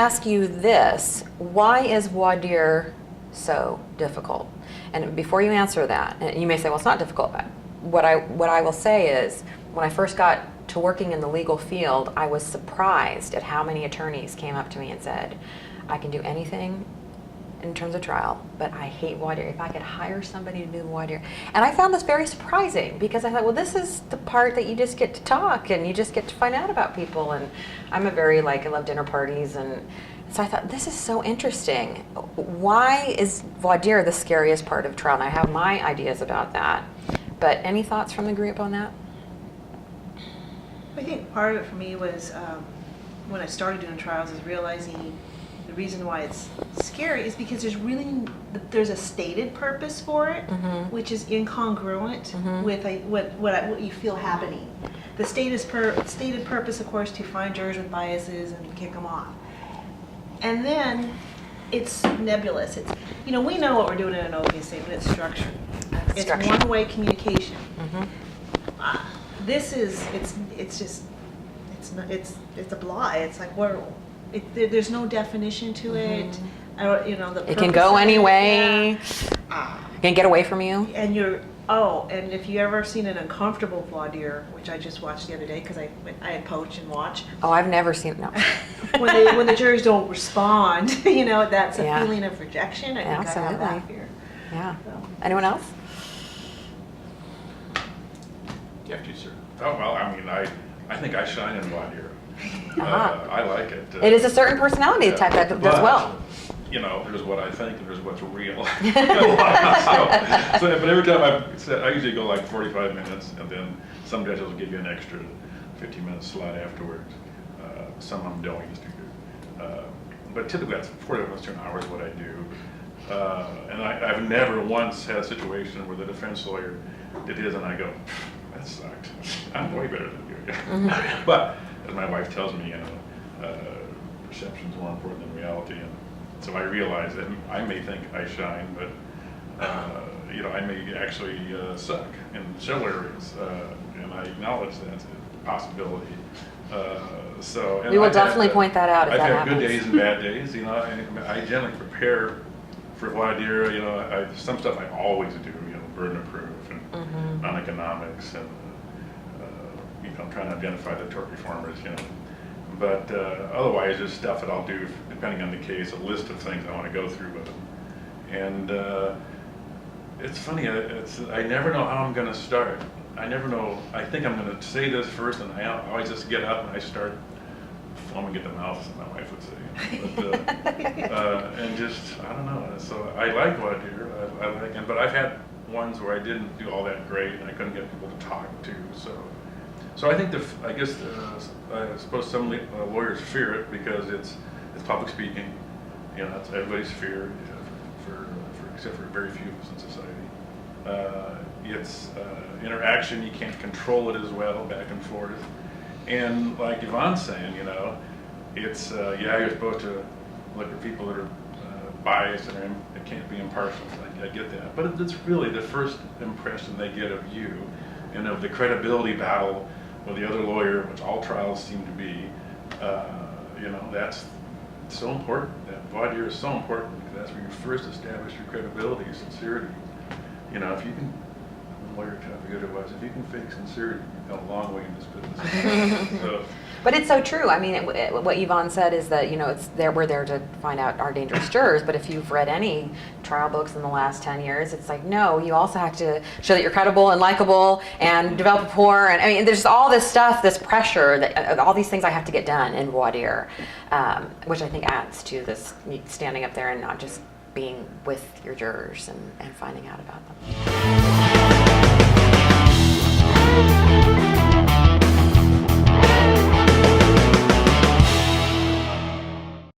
ask you this, why is voir dire so difficult? And before you answer that, and you may say, well, it's not difficult, but what I will say is, when I first got to working in the legal field, I was surprised at how many attorneys came up to me and said, I can do anything in terms of trial, but I hate voir dire. If I could hire somebody to do voir dire. And I found this very surprising, because I thought, well, this is the part that you just get to talk and you just get to find out about people. And I'm a very, I love dinner parties, and so I thought, this is so interesting. Why is voir dire the scariest part of trial? And I have my ideas about that, but any thoughts from the group on that? I think part of it for me was when I started doing trials, is realizing the reason why it's scary is because there's a stated purpose for it, which is incongruent with what you feel happening. The stated purpose, of course, to find jurors with biases and kick them off. And then it's nebulous. It's, we know what we're doing in an opening statement. It's structured. It's one-way communication. This is it's a blah. It's like there's no definition to it. It can go any way. It can get away from you. And and if you ever seen an uncomfortable voir dire, which I just watched the other day because I had poach and watch. Oh, I've never seen no. when the jurors don't respond, that's a feeling of rejection. I think Absolutely. I have that fear. Yeah. So. Anyone else? You have to, sir. Oh, well, I think I shine in voir dire. I like it. It is a certain personality type that does well. There's what I think and there's what's real. But every time I usually go 45 minutes, and then some judges will give you an extra 15-minute slot afterwards. Some of them don't used to do. But typically that's 40 minutes to an hour is what I do. And I've never once had a situation where the defense lawyer did his and I go, that sucked. I'm way better than you. But as my wife tells me, perception's more important than reality, and so I realize that I may think I shine, but I may actually suck in several areas, and I acknowledge that's a possibility. And we will definitely point that out if that happens. I've had good days and bad days. I generally prepare for voir dire. Some stuff I always do. Burden of proof and non-economics, and I'm trying to identify the tort reformers. But otherwise, just stuff that I'll do depending on the case. A list of things I want to go through with them, and it's funny. I never know how I'm going to start. I never know. I think I'm going to say this first, and I always just get up and I start foaming at the mouth, as my wife would say. But, and just, I don't know. So I like voir dire. I like it, but I've had ones where I didn't do all that great, and I couldn't get people to talk to. So I think I suppose some lawyers fear it because it's public speaking. That's everybody's fear, except for very few of us in society. It's interaction, you can't control it as well, back and forth. And like Yvonne's saying, it's, you're supposed to look at people that are biased and it can't be impartial. I get that. But it's really the first impression they get of you and of the credibility battle with the other lawyer, which all trials seem to be. That's so important. That voir dire is so important because that's where you first establish your credibility, sincerity. If you can, lawyer kind of forget it was, if you can fake sincerity, you've got a long way in this business. But it's so true. I mean, what Yvonne said is that, we're there to find out our dangerous jurors, but if you've read any trial books in the last 10 years, it's like, no, you also have to show that you're credible and likable and develop rapport. And I mean, there's all this stuff, this pressure, that all these things I have to get done in voir dire, which I think adds to this standing up there and not just being with your jurors and finding out about them.